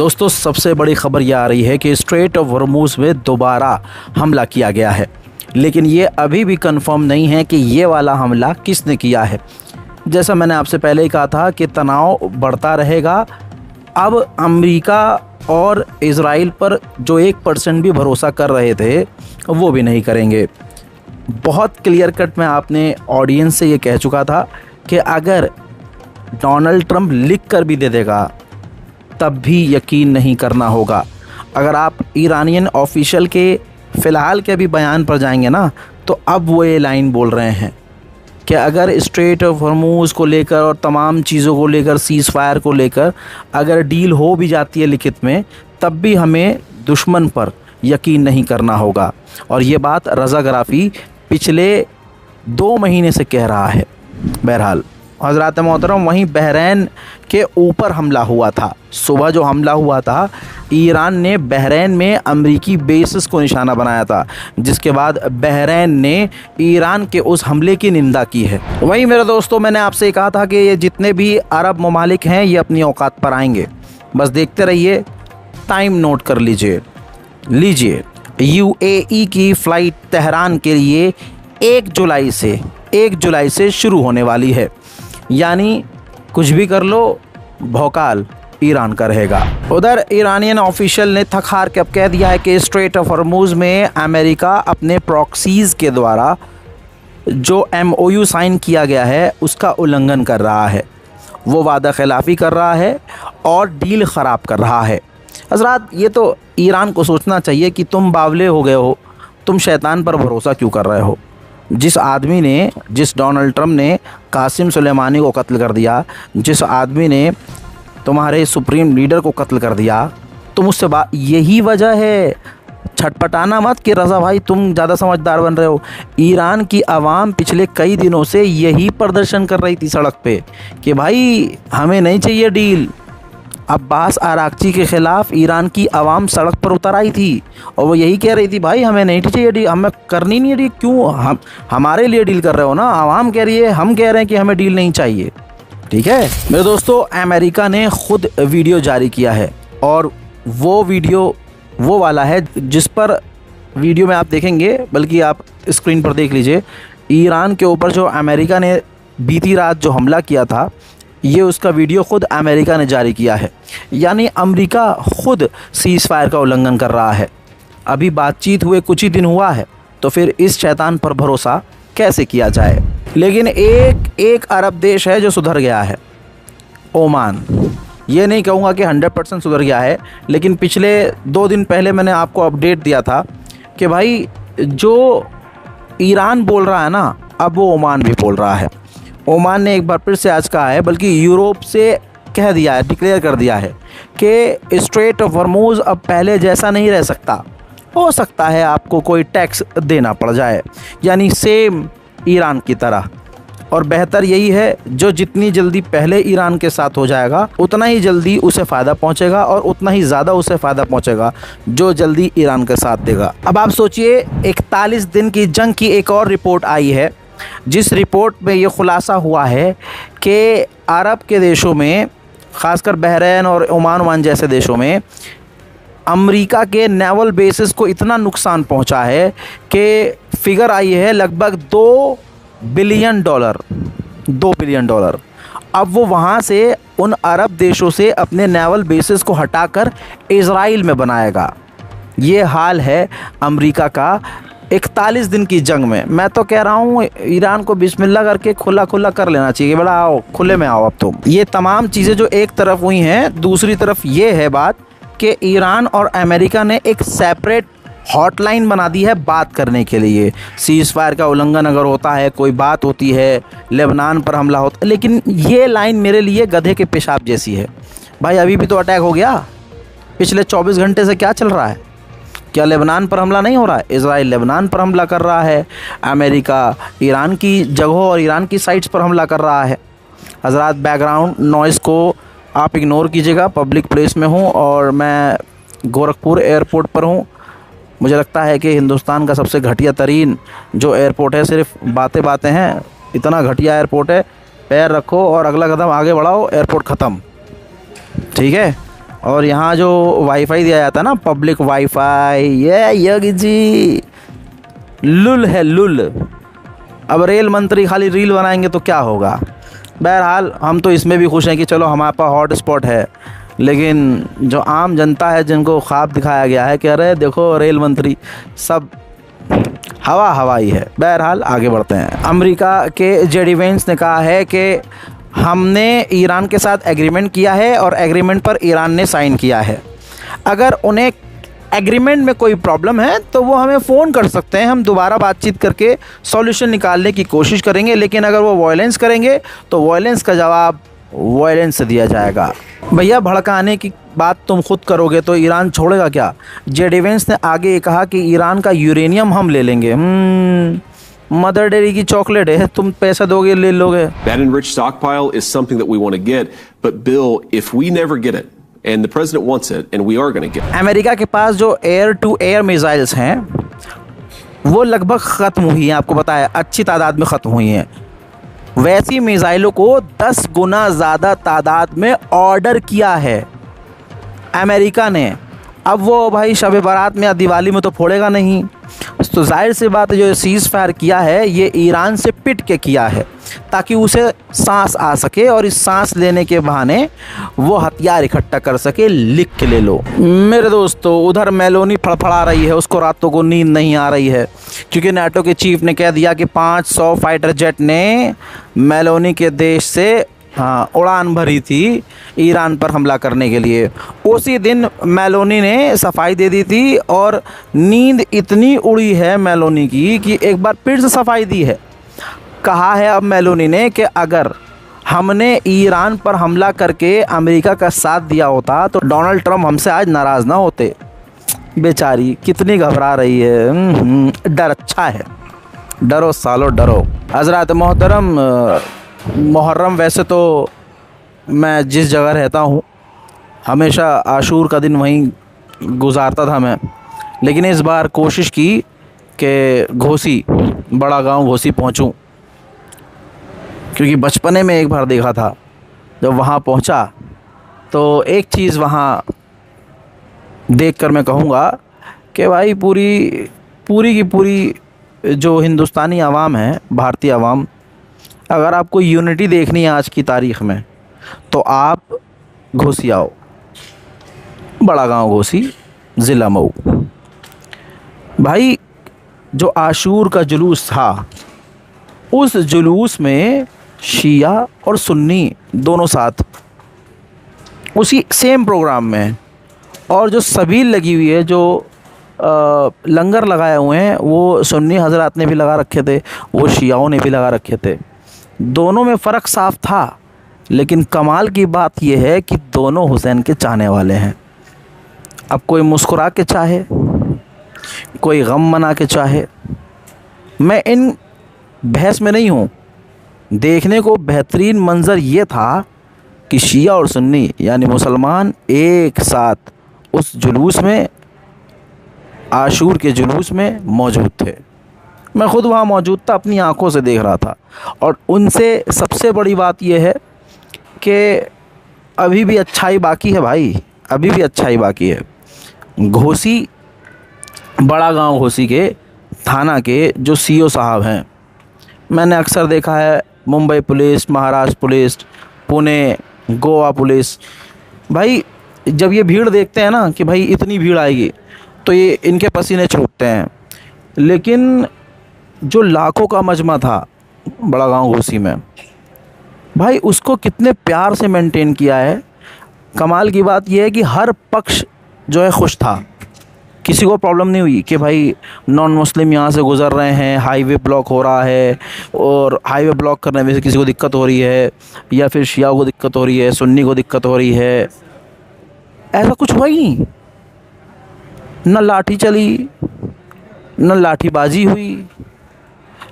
दोस्तों सबसे बड़ी खबर यह आ रही है कि स्ट्रेट ऑफ हॉर्मुज़ में दोबारा हमला किया गया है, लेकिन ये अभी भी कंफर्म नहीं है कि ये वाला हमला किसने किया है। जैसा मैंने आपसे पहले ही कहा था कि तनाव बढ़ता रहेगा। अब अमेरिका और इज़राइल पर जो 1% भी भरोसा कर रहे थे वो भी नहीं करेंगे। बहुत क्लियर कट मैं आपने ऑडियंस से ये कह चुका था कि अगर डोनाल्ड ट्रंप लिख कर भी दे देगा तब भी यकीन नहीं करना होगा। अगर आप ईरानियन ऑफिशियल के फ़िलहाल के भी बयान पर जाएंगे ना, तो अब वो ये लाइन बोल रहे हैं कि अगर स्ट्रेट ऑफ हॉर्मुज़ को लेकर और तमाम चीज़ों को लेकर, सीज़ फायर को लेकर अगर डील हो भी जाती है लिखित में, तब भी हमें दुश्मन पर यकीन नहीं करना होगा। और ये बात रज़ा गराफ़ी पिछले 2 महीने से कह रहा है। बहरहाल हज़रात मोहतरम, वहीं बहरीन के ऊपर हमला हुआ था। सुबह जो हमला हुआ था, ईरान ने बहरीन में अमरीकी बेसिस को निशाना बनाया था, जिसके बाद बहरीन ने ईरान के उस हमले की निंदा की है। वहीं मेरे दोस्तों, मैंने आपसे कहा था कि ये जितने भी अरब ममालिक हैं ये अपनी औकात पर आएंगे। बस देखते रहिए, टाइम नोट कर लीजिए। यूएई की फ़्लाइट तेहरान के लिए 1 जुलाई से शुरू होने वाली है। यानी कुछ भी कर लो, भौकाल ईरान का रहेगा। उधर ईरानियन ऑफिशियल ने थक हार के अब कह दिया है कि स्ट्रेट ऑफ हॉर्मुज़ में अमेरिका अपने प्रॉक्सीज़ के द्वारा जो MOU साइन किया गया है उसका उल्लंघन कर रहा है। वो वादा खिलाफ़ी कर रहा है और डील ख़राब कर रहा है। हज़रात, ये तो ईरान को सोचना चाहिए कि तुम बावले हो गए हो, तुम शैतान पर भरोसा क्यों कर रहे हो। जिस डोनाल्ड ट्रंप ने कासिम सुलेमानी को कत्ल कर दिया, जिस आदमी ने तुम्हारे सुप्रीम लीडर को कत्ल कर दिया, तुम उससे यही वजह है। छटपटाना मत कि रज़ा भाई तुम ज़्यादा समझदार बन रहे हो। ईरान की आवाम पिछले कई दिनों से यही प्रदर्शन कर रही थी सड़क पे कि भाई हमें नहीं चाहिए डील। अब्बास आरागची के ख़िलाफ़ ईरान की आवाम सड़क पर उतर आई थी और वो यही कह रही थी, भाई हमें नहीं चाहिए डील, हमें करनी नहीं है डील। क्यों हमारे लिए डील कर रहे हो ना? आवाम कह रही है, हम कह रहे हैं कि हमें डील नहीं चाहिए। ठीक है मेरे दोस्तों, अमेरिका ने ख़ुद वीडियो जारी किया है और वो वीडियो वो वाला है जिस पर वीडियो में आप देखेंगे, बल्कि आप स्क्रीन पर देख लीजिए। ईरान के ऊपर जो अमेरिका ने बीती रात जो हमला किया था, ये उसका वीडियो ख़ुद अमेरिका ने जारी किया है। यानी अमेरिका ख़ुद सीज़ फायर का उल्लंघन कर रहा है। अभी बातचीत हुए कुछ ही दिन हुआ है, तो फिर इस शैतान पर भरोसा कैसे किया जाए। लेकिन एक अरब देश है जो सुधर गया है, ओमान। ये नहीं कहूँगा कि 100% सुधर गया है, लेकिन पिछले 2 दिन पहले मैंने आपको अपडेट दिया था कि भाई जो ईरान बोल रहा है ना, अब वो ओमान भी बोल रहा है। ओमान ने एक बार फिर से आज कहा है, बल्कि यूरोप से कह दिया है, डिक्लेयर कर दिया है कि स्ट्रेट ऑफ हॉर्मुज़ अब पहले जैसा नहीं रह सकता। हो सकता है आपको कोई टैक्स देना पड़ जाए, यानी सेम ईरान की तरह। और बेहतर यही है, जो जितनी जल्दी पहले ईरान के साथ हो जाएगा उतना ही जल्दी उसे फ़ायदा पहुंचेगा और उतना ही ज़्यादा उसे फ़ायदा पहुंचेगा जो जल्दी ईरान के साथ देगा। अब आप सोचिए, 41 दिन की जंग की एक और रिपोर्ट आई है, जिस रिपोर्ट में ये खुलासा हुआ है कि अरब के देशों में, ख़ासकर बहरीन और ओमान जैसे देशों में, अमेरिका के नेवल बेसिस को इतना नुकसान पहुंचा है कि फिगर आई है लगभग $2 बिलियन। अब वो वहाँ से, उन अरब देशों से अपने नेवल बेसिस को हटाकर इज़राइल में बनाएगा। ये हाल है अमेरिका का 41 दिन की जंग में। मैं तो कह रहा हूँ ईरान को बिस्मिल्लाह करके खुला कर लेना चाहिए। बड़ा आओ, खुले में आओ अब तुम। ये तमाम चीज़ें जो एक तरफ हुई हैं, दूसरी तरफ ये है बात कि ईरान और अमेरिका ने एक सेपरेट हॉटलाइन बना दी है बात करने के लिए। सीज़ फायर का उल्लंघन अगर होता है, कोई बात होती है, लेबनान पर हमला होता है, लेकिन ये लाइन मेरे लिए गधे के पेशाब जैसी है। भाई अभी भी तो अटैक हो गया, पिछले 24 घंटे से क्या चल रहा है? क्या लेबनान पर हमला नहीं हो रहा है? इज़राइल लेबनान पर हमला कर रहा है, अमेरिका ईरान की जगहों और ईरान की साइट्स पर हमला कर रहा है। हज़रात, बैकग्राउंड नॉइज़ को आप इग्नोर कीजिएगा, पब्लिक प्लेस में हूँ और मैं गोरखपुर एयरपोर्ट पर हूँ। मुझे लगता है कि हिंदुस्तान का सबसे घटिया तरीन जो एयरपोर्ट है, सिर्फ बातें हैं, इतना घटिया एयरपोर्ट है। पैर रखो और अगला कदम आगे बढ़ाओ, एयरपोर्ट ख़त्म। ठीक है, और यहाँ जो वाईफाई दिया जाता है ना, पब्लिक वाईफाई, ये योगी जी लुल है लुल। अब रेल मंत्री खाली रील बनाएंगे तो क्या होगा। बहरहाल हम तो इसमें भी खुश हैं कि चलो हमारे पास हॉट स्पॉट है, लेकिन जो आम जनता है जिनको ख्वाब दिखाया गया है कि अरे देखो रेल मंत्री, सब हवा ही है। बहरहाल आगे बढ़ते हैं। अमेरिका के जेडी वेंस ने कहा है कि हमने ईरान के साथ एग्रीमेंट किया है और एग्रीमेंट पर ईरान ने साइन किया है। अगर उन्हें एग्रीमेंट में कोई प्रॉब्लम है तो वो हमें फ़ोन कर सकते हैं, हम दोबारा बातचीत करके सॉल्यूशन निकालने की कोशिश करेंगे। लेकिन अगर वो वायलेंस करेंगे तो वायलेंस का जवाब वायलेंस से दिया जाएगा। भैया भड़काने की बात तुम खुद करोगे तो ईरान छोड़ेगा क्या। जेडी वेंस ने आगे कहा कि ईरान का यूरेनियम हम ले लेंगे। मदर डेयरी की चॉकलेट है, तुम पैसा दोगे ले लोगे। That enriched stockpile is something that we want to get, but Bill, if we never get it, and the president wants it, and we are going to get it. America के पास जो air to air missiles हैं वो लगभग ख़त्म हुई हैं, आपको पता है, अच्छी तादाद में ख़त्म हुई हैं। वैसी मिसाइलों को 10 गुना ज़्यादा तादाद में ऑर्डर किया है अमेरिका ने। अब वो भाई शब बारात में या दिवाली में तो फोड़ेगा नहीं, तो जाहिर सी बात है जो सीज़ फायर किया है ये ईरान से पिट के किया है ताकि उसे सांस आ सके और इस सांस लेने के बहाने वो हथियार इकट्ठा कर सके। लिख के ले लो मेरे दोस्तों। उधर मेलोनी फड़फड़ा रही है, उसको रातों को नींद नहीं आ रही है क्योंकि नाटो के चीफ ने कह दिया कि 500 फाइटर जेट ने मेलोनी के देश से उड़ान भरी थी ईरान पर हमला करने के लिए। उसी दिन मेलोनी ने सफाई दे दी थी और नींद इतनी उड़ी है मेलोनी की कि एक बार फिर से सफाई दी है। कहा है अब मेलोनी ने कि अगर हमने ईरान पर हमला करके अमेरिका का साथ दिया होता तो डोनाल्ड ट्रंप हमसे आज नाराज़ ना होते। बेचारी कितनी घबरा रही है। डर अच्छा है, डरो सालो डरो। हज़रात मोहतरम, मुहर्रम वैसे तो मैं जिस जगह रहता हूँ हमेशा आशूर का दिन वहीं गुजारता था मैं, लेकिन इस बार कोशिश की कि घोसी, बड़ा गांव घोसी पहुँचूँ, क्योंकि बचपने में एक बार देखा था। जब वहाँ पहुँचा तो एक चीज़ वहाँ देखकर मैं कहूँगा कि भाई पूरी की पूरी जो हिंदुस्तानी आवाम है, भारतीय आवाम, अगर आपको यूनिटी देखनी है आज की तारीख़ में तो आप घोसी आओ। बड़ा गांव घोसी, ज़िला मऊ। भाई जो आशूर का जुलूस था उस जुलूस में शिया और सुन्नी दोनों साथ उसी सेम प्रोग्राम में, और जो सबील लगी हुई है, जो लंगर लगाए हुए हैं, वो सुन्नी हजरात ने भी लगा रखे थे, वो शियाओं ने भी लगा रखे थे। दोनों में फ़र्क साफ था, लेकिन कमाल की बात यह है कि दोनों हुसैन के चाहने वाले हैं। अब कोई मुस्कुरा के चाहे, कोई गम मना के चाहे, मैं इन बहस में नहीं हूँ। देखने को बेहतरीन मंज़र ये था कि शिया और सुन्नी यानी मुसलमान एक साथ उस जुलूस में, आशूर के जुलूस में मौजूद थे। मैं ख़ुद वहाँ मौजूद था, अपनी आंखों से देख रहा था। और उनसे सबसे बड़ी बात यह है कि अभी भी अच्छाई बाकी है भाई, अभी भी अच्छाई बाकी है। घोसी, बड़ा गांव घोसी के थाना के जो सीओ साहब हैं, मैंने अक्सर देखा है Mumbai police, Maharashtra police, Pune, Goa police, भाई जब ये भीड़ देखते हैं ना कि भाई इतनी भीड़ आएगी तो ये इनके पसीने छूटते हैं। लेकिन जो लाखों का मजमा था बड़ा गांव घोसी में, भाई उसको कितने प्यार से मेंटेन किया है। कमाल की बात यह है कि हर पक्ष जो है खुश था, किसी को प्रॉब्लम नहीं हुई कि भाई नॉन मुस्लिम यहाँ से गुज़र रहे हैं, हाईवे ब्लॉक हो रहा है और हाईवे ब्लॉक करने में से किसी को दिक्कत हो रही है, या फिर शिया को दिक्कत हो रही है, सुन्नी को दिक्कत हो रही है। ऐसा कुछ हुआ ही नहीं। न लाठी चली, न लाठीबाजी हुई,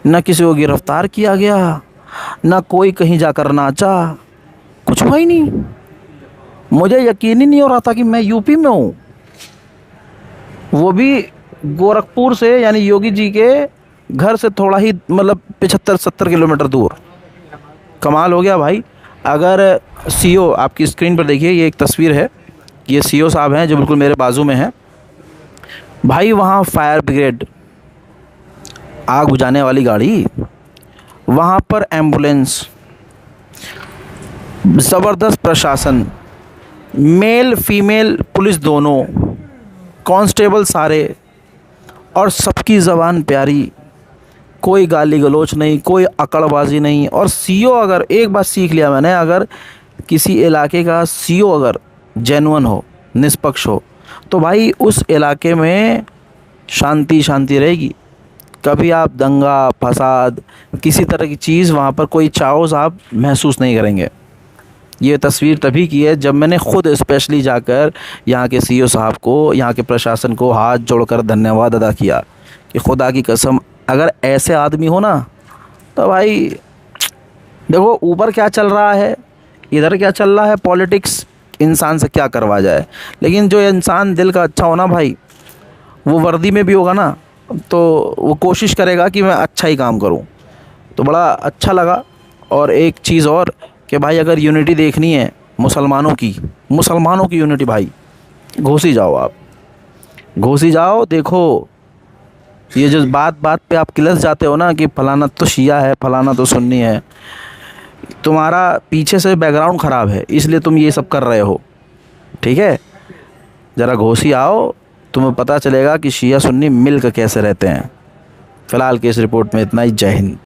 न किसी को गिरफ़्तार किया गया, न कोई कहीं जाकर नाचा, कुछ हुआ ही नहीं। मुझे यकीन ही नहीं हो रहा था कि मैं यूपी में हूँ, वो भी गोरखपुर से, यानी योगी जी के घर से थोड़ा ही मतलब 75-70 किलोमीटर दूर। कमाल हो गया भाई। अगर सीओ, आपकी स्क्रीन पर देखिए, ये एक तस्वीर है, ये सीओ साहब हैं जो बिल्कुल मेरे बाजू में हैं। भाई वहाँ फायर ब्रिगेड, आग बुझाने वाली गाड़ी, वहाँ पर एम्बुलेंस, ज़बरदस्त प्रशासन, मेल फीमेल पुलिस दोनों, कांस्टेबल सारे, और सबकी ज़बान प्यारी, कोई गाली गलौच नहीं, कोई अकड़बाजी नहीं। और सीओ, अगर एक बात सीख लिया मैंने, अगर किसी इलाके का सीओ अगर जेन्युइन हो, निष्पक्ष हो, तो भाई उस इलाके में शांति शांति रहेगी। कभी आप दंगा फसाद किसी तरह की चीज़ वहाँ पर कोई चाओस आप महसूस नहीं करेंगे। ये तस्वीर तभी की है जब मैंने ख़ुद स्पेशली जाकर यहाँ के सीईओ साहब को, यहाँ के प्रशासन को हाथ जोड़कर धन्यवाद अदा किया कि खुदा की कसम अगर ऐसे आदमी हो ना, तो भाई देखो ऊपर क्या चल रहा है, इधर क्या चल रहा है, पॉलिटिक्स इंसान से क्या करवा जाए, लेकिन जो इंसान दिल का अच्छा हो ना भाई, वो वर्दी में भी होगा ना तो वो कोशिश करेगा कि मैं अच्छा ही काम करूं। तो बड़ा अच्छा लगा। और एक चीज़ और कि भाई अगर यूनिटी देखनी है मुसलमानों की यूनिटी, भाई घोसी जाओ, आप घोसी जाओ। देखो ये जो बात बात पे आप किलस जाते हो ना कि फलाना तो शिया है, फलाना तो सुन्नी है, तुम्हारा पीछे से बैकग्राउंड ख़राब है इसलिए तुम ये सब कर रहे हो, ठीक है। ज़रा घोसी आओ, तुम्हें पता चलेगा कि शिया सुन्नी मिलकर कैसे रहते हैं। फ़िलहाल की इस रिपोर्ट में इतना ही। जय हिंद।